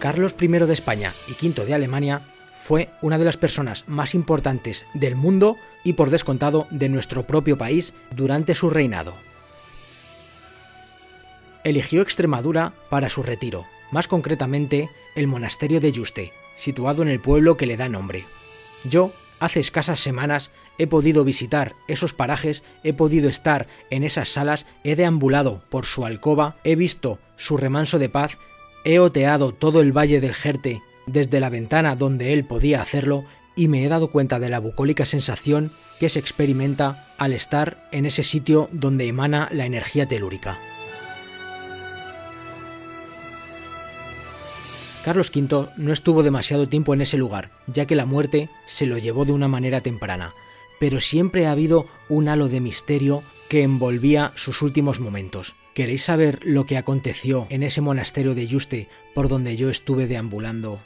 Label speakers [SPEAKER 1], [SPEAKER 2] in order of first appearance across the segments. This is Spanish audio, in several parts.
[SPEAKER 1] Carlos I de España y V de Alemania fue una de las personas más importantes del mundo y por descontado de nuestro propio país durante su reinado. Eligió Extremadura para su retiro, más concretamente el monasterio de Yuste, situado en el pueblo que le da nombre. Yo, hace escasas semanas, he podido visitar esos parajes, he podido estar en esas salas, he deambulado por su alcoba, he visto su remanso de paz, he oteado todo el valle del Jerte desde la ventana donde él podía hacerlo y me he dado cuenta de la bucólica sensación que se experimenta al estar en ese sitio donde emana la energía telúrica. Carlos V no estuvo demasiado tiempo en ese lugar, ya que la muerte se lo llevó de una manera temprana, pero siempre ha habido un halo de misterio que envolvía sus últimos momentos. ¿Queréis saber lo que aconteció en ese monasterio de Yuste por donde yo estuve deambulando?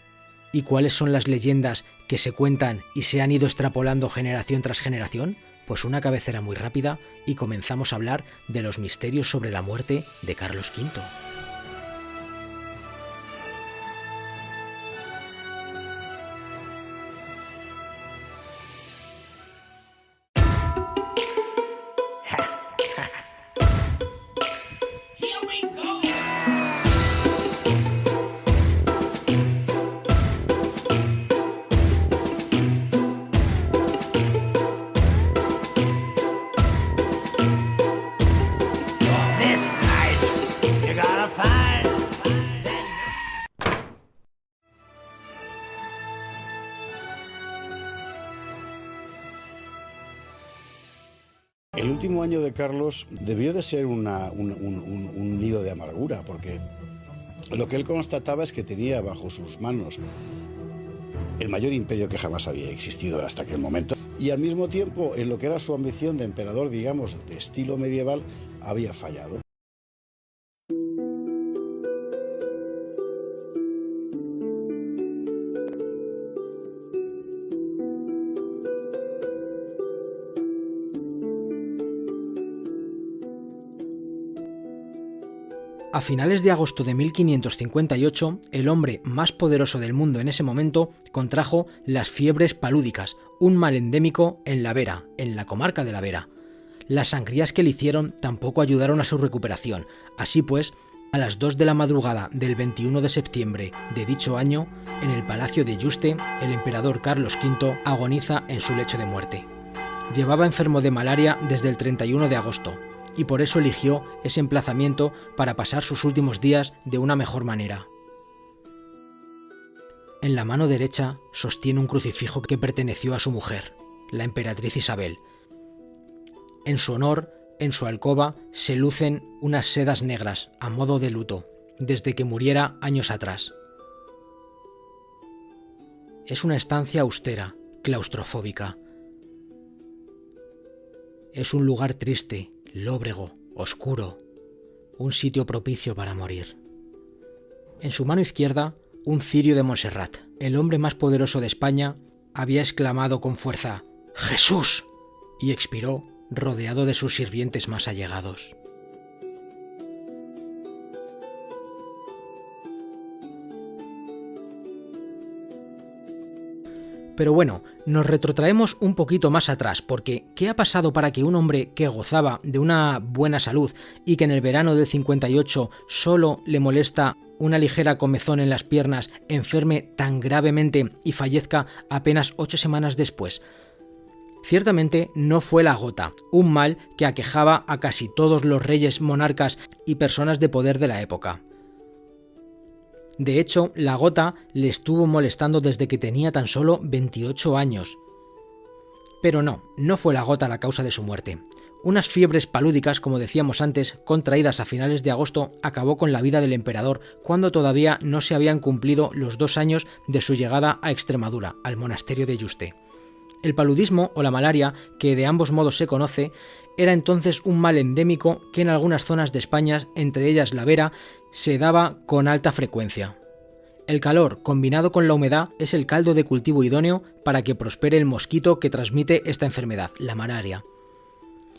[SPEAKER 1] ¿Y cuáles son las leyendas que se cuentan y se han ido extrapolando generación tras generación? Pues una cabecera muy rápida y comenzamos a hablar de los misterios sobre la muerte de Carlos V.
[SPEAKER 2] El último año de Carlos debió de ser un nido de amargura, porque lo que él constataba es que tenía bajo sus manos el mayor imperio que jamás había existido hasta aquel momento, y al mismo tiempo en lo que era su ambición de emperador, digamos, de estilo medieval, había fallado.
[SPEAKER 1] A finales de agosto de 1558, el hombre más poderoso del mundo en ese momento contrajo las fiebres palúdicas, un mal endémico en la Vera, en la comarca de la Vera. Las sangrías que le hicieron tampoco ayudaron a su recuperación. Así pues, a las 2 de la madrugada del 21 de septiembre de dicho año, en el palacio de Yuste, el emperador Carlos V agoniza en su lecho de muerte. Llevaba enfermo de malaria desde el 31 de agosto. Y por eso eligió ese emplazamiento para pasar sus últimos días de una mejor manera. En la mano derecha sostiene un crucifijo que perteneció a su mujer, la emperatriz Isabel. En su honor, en su alcoba, se lucen unas sedas negras a modo de luto, desde que muriera años atrás. Es una estancia austera, claustrofóbica. Es un lugar triste, lóbrego, oscuro, un sitio propicio para morir. En su mano izquierda, un cirio de Montserrat. El hombre más poderoso de España había exclamado con fuerza «¡Jesús!» y expiró rodeado de sus sirvientes más allegados. Pero bueno, nos retrotraemos un poquito más atrás, porque ¿qué ha pasado para que un hombre que gozaba de una buena salud y que en el verano del 58 solo le molesta una ligera comezón en las piernas enferme tan gravemente y fallezca apenas 8 semanas después? Ciertamente no fue la gota, un mal que aquejaba a casi todos los reyes, monarcas y personas de poder de la época. De hecho, la gota le estuvo molestando desde que tenía tan solo 28 años. Pero no fue la gota la causa de su muerte. Unas fiebres palúdicas, como decíamos antes, contraídas a finales de agosto, acabó con la vida del emperador cuando todavía no se habían cumplido los 2 años de su llegada a Extremadura, al monasterio de Yuste. El paludismo o la malaria, que de ambos modos se conoce, era entonces un mal endémico que en algunas zonas de España, entre ellas la Vera, se daba con alta frecuencia. El calor, combinado con la humedad, es el caldo de cultivo idóneo para que prospere el mosquito que transmite esta enfermedad, la malaria.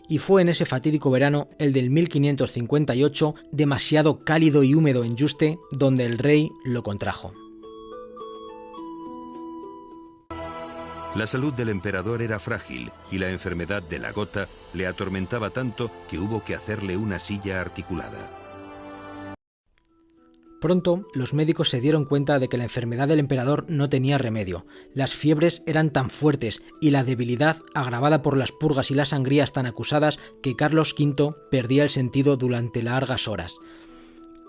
[SPEAKER 1] Y fue en ese fatídico verano, el del 1558, demasiado cálido y húmedo en Yuste, donde el rey lo contrajo.
[SPEAKER 3] La salud del emperador era frágil y la enfermedad de la gota le atormentaba tanto que hubo que hacerle una silla articulada.
[SPEAKER 1] Pronto, los médicos se dieron cuenta de que la enfermedad del emperador no tenía remedio. Las fiebres eran tan fuertes y la debilidad, agravada por las purgas y las sangrías tan acusadas, que Carlos V perdía el sentido durante largas horas.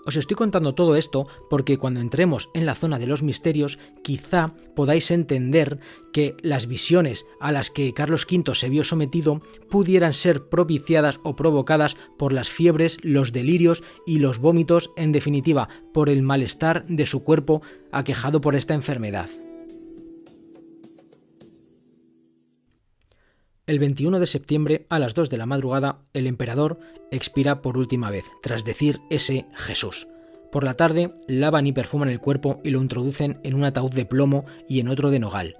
[SPEAKER 1] Os estoy contando todo esto porque cuando entremos en la zona de los misterios, quizá podáis entender que las visiones a las que Carlos V se vio sometido pudieran ser propiciadas o provocadas por las fiebres, los delirios y los vómitos, en definitiva, por el malestar de su cuerpo aquejado por esta enfermedad. El 21 de septiembre, a las 2 de la madrugada, el emperador expira por última vez, tras decir ese Jesús. Por la tarde, lavan y perfuman el cuerpo y lo introducen en un ataúd de plomo y en otro de nogal.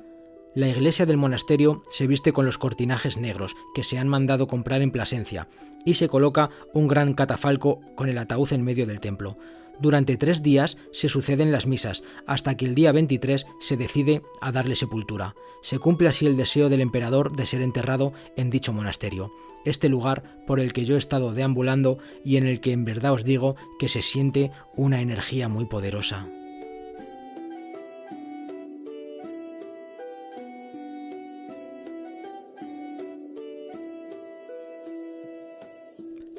[SPEAKER 1] La iglesia del monasterio se viste con los cortinajes negros que se han mandado comprar en Plasencia y se coloca un gran catafalco con el ataúd en medio del templo. Durante 3 días se suceden las misas, hasta que el día 23 se decide a darle sepultura. Se cumple así el deseo del emperador de ser enterrado en dicho monasterio, este lugar por el que yo he estado deambulando y en el que en verdad os digo que se siente una energía muy poderosa.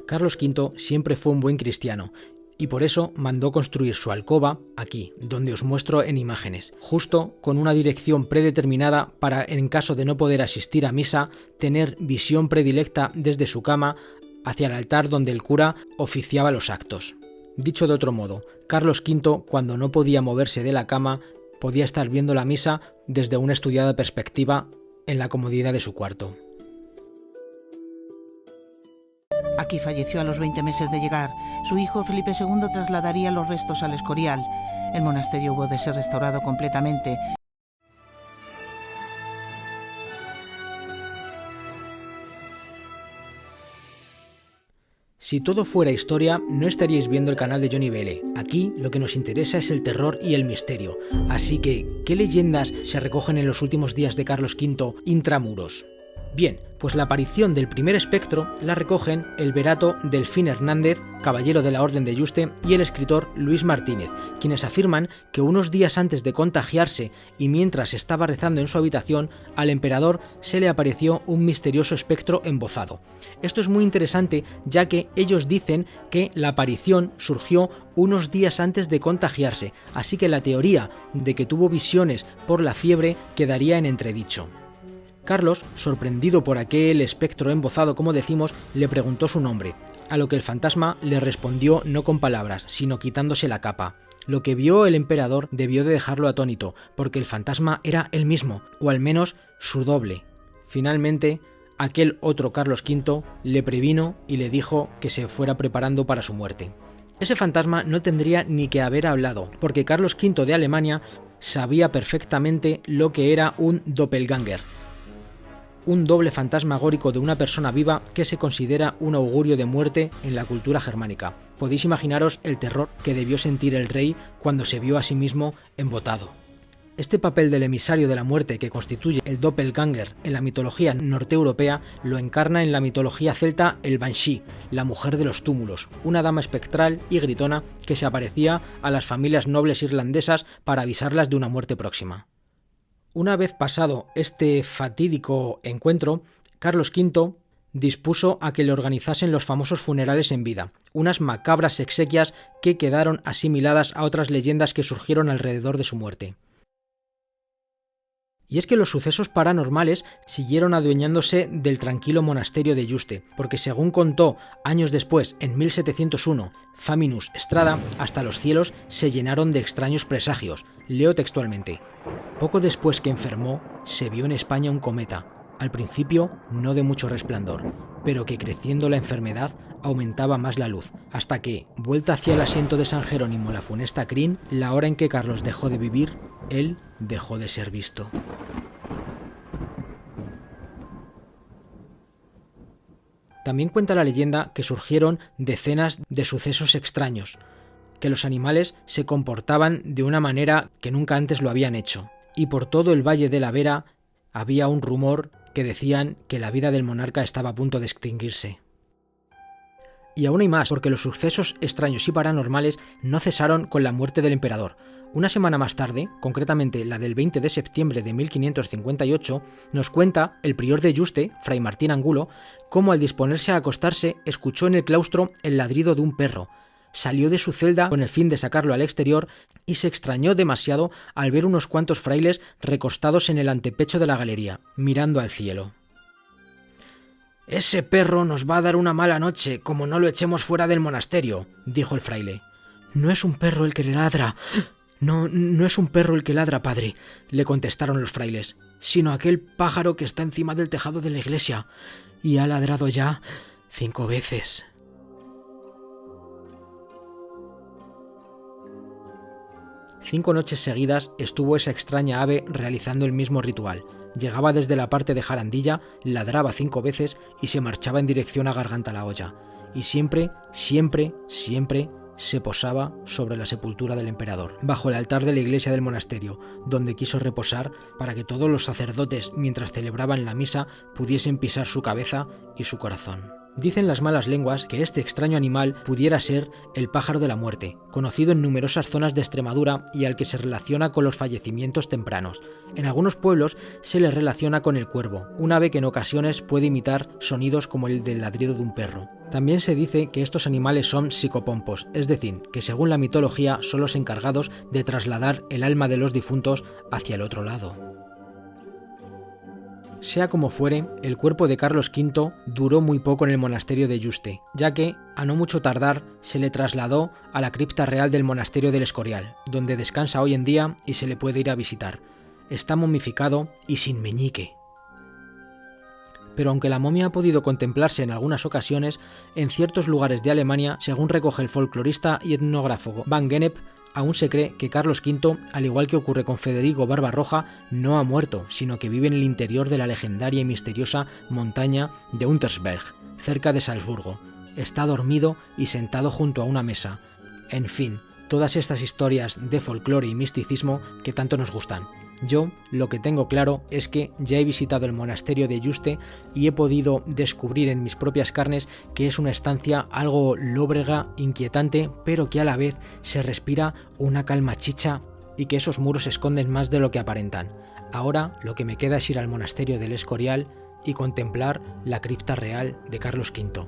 [SPEAKER 1] Carlos V siempre fue un buen cristiano, y por eso mandó construir su alcoba aquí, donde os muestro en imágenes, justo con una dirección predeterminada para, en caso de no poder asistir a misa, tener visión predilecta desde su cama hacia el altar donde el cura oficiaba los actos. Dicho de otro modo, Carlos V, cuando no podía moverse de la cama, podía estar viendo la misa desde una estudiada perspectiva en la comodidad de su cuarto.
[SPEAKER 4] Aquí falleció a los 20 meses de llegar. Su hijo Felipe II trasladaría los restos al Escorial. El monasterio hubo de ser restaurado completamente.
[SPEAKER 1] Si todo fuera historia, no estaríais viendo el canal de Johnny Vele. Aquí lo que nos interesa es el terror y el misterio. Así que, ¿qué leyendas se recogen en los últimos días de Carlos V intramuros? Bien, pues la aparición del primer espectro la recogen el beato Delfín Hernández, caballero de la Orden de Yuste, y el escritor Luis Martínez, quienes afirman que unos días antes de contagiarse y mientras estaba rezando en su habitación, al emperador se le apareció un misterioso espectro embozado. Esto es muy interesante, ya que ellos dicen que la aparición surgió unos días antes de contagiarse, así que la teoría de que tuvo visiones por la fiebre quedaría en entredicho. Carlos, sorprendido por aquel espectro embozado, como decimos, le preguntó su nombre, a lo que el fantasma le respondió no con palabras, sino quitándose la capa. Lo que vio el emperador debió de dejarlo atónito, porque el fantasma era él mismo, o al menos su doble. Finalmente, aquel otro Carlos V le previno y le dijo que se fuera preparando para su muerte. Ese fantasma no tendría ni que haber hablado, porque Carlos V de Alemania sabía perfectamente lo que era un doppelganger, un doble fantasmagórico de una persona viva que se considera un augurio de muerte en la cultura germánica. Podéis imaginaros el terror que debió sentir el rey cuando se vio a sí mismo embotado. Este papel del emisario de la muerte que constituye el doppelganger en la mitología norteeuropea lo encarna en la mitología celta el Banshee, la mujer de los túmulos, una dama espectral y gritona que se aparecía a las familias nobles irlandesas para avisarlas de una muerte próxima. Una vez pasado este fatídico encuentro, Carlos V dispuso a que le organizasen los famosos funerales en vida, unas macabras exequias que quedaron asimiladas a otras leyendas que surgieron alrededor de su muerte. Y es que los sucesos paranormales siguieron adueñándose del tranquilo monasterio de Yuste, porque según contó años después, en 1701, Faminus Estrada, hasta los cielos se llenaron de extraños presagios. Leo textualmente: poco después que enfermó, se vio en España un cometa, al principio no de mucho resplandor, pero que creciendo la enfermedad aumentaba más la luz, hasta que, vuelta hacia el asiento de San Jerónimo la funesta crin, la hora en que Carlos dejó de vivir, él dejó de ser visto. También cuenta la leyenda que surgieron decenas de sucesos extraños, que los animales se comportaban de una manera que nunca antes lo habían hecho, y por todo el Valle de la Vera Había un rumor que decían que la vida del monarca estaba a punto de extinguirse. Y aún hay más, porque los sucesos extraños y paranormales no cesaron con la muerte del emperador. Una semana más tarde, concretamente la del 20 de septiembre de 1558, nos cuenta el prior de Yuste, Fray Martín Angulo, cómo al disponerse a acostarse escuchó en el claustro el ladrido de un perro. Salió de su celda con el fin de sacarlo al exterior y se extrañó demasiado al ver unos cuantos frailes recostados en el antepecho de la galería, mirando al cielo. «Ese perro nos va a dar una mala noche, como no lo echemos fuera del monasterio», dijo el fraile. «No es un perro el que le ladra. No es un perro el que ladra, padre», le contestaron los frailes, «sino aquel pájaro que está encima del tejado de la iglesia, y ha ladrado ya 5 veces». Cinco noches seguidas estuvo esa extraña ave realizando el mismo ritual. Llegaba desde la parte de Jarandilla, ladraba 5 veces y se marchaba en dirección a Garganta la Olla. Y siempre se posaba sobre la sepultura del emperador, bajo el altar de la iglesia del monasterio, donde quiso reposar para que todos los sacerdotes, mientras celebraban la misa, pudiesen pisar su cabeza y su corazón. Dicen las malas lenguas que este extraño animal pudiera ser el pájaro de la muerte, conocido en numerosas zonas de Extremadura y al que se relaciona con los fallecimientos tempranos. En algunos pueblos se le relaciona con el cuervo, un ave que en ocasiones puede imitar sonidos como el del ladrido de un perro. También se dice que estos animales son psicopompos, es decir, que según la mitología son los encargados de trasladar el alma de los difuntos hacia el otro lado. Sea como fuere, el cuerpo de Carlos V duró muy poco en el monasterio de Yuste, ya que, a no mucho tardar, se le trasladó a la cripta real del monasterio del Escorial, donde descansa hoy en día y se le puede ir a visitar. Está momificado y sin meñique. Pero aunque la momia ha podido contemplarse en algunas ocasiones, en ciertos lugares de Alemania, según recoge el folclorista y etnógrafo Van Gennep, aún se cree que Carlos V, al igual que ocurre con Federico Barbarroja, no ha muerto, sino que vive en el interior de la legendaria y misteriosa montaña de Untersberg, cerca de Salzburgo. Está dormido y sentado junto a una mesa. En fin, todas estas historias de folclore y misticismo que tanto nos gustan. Yo lo que tengo claro es que ya he visitado el monasterio de Yuste y he podido descubrir en mis propias carnes que es una estancia algo lóbrega, inquietante, pero que a la vez se respira una calma chicha y que esos muros esconden más de lo que aparentan. Ahora lo que me queda es ir al monasterio del Escorial y contemplar la cripta real de Carlos V.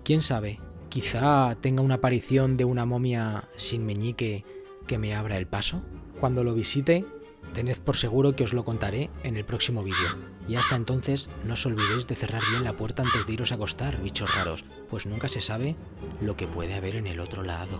[SPEAKER 1] ¿Quién sabe? Quizá tenga una aparición de una momia sin meñique que me abra el paso. Cuando lo visite, tened por seguro que os lo contaré en el próximo vídeo. Y hasta entonces, no os olvidéis de cerrar bien la puerta antes de iros a acostar, bichos raros, pues nunca se sabe lo que puede haber en el otro lado.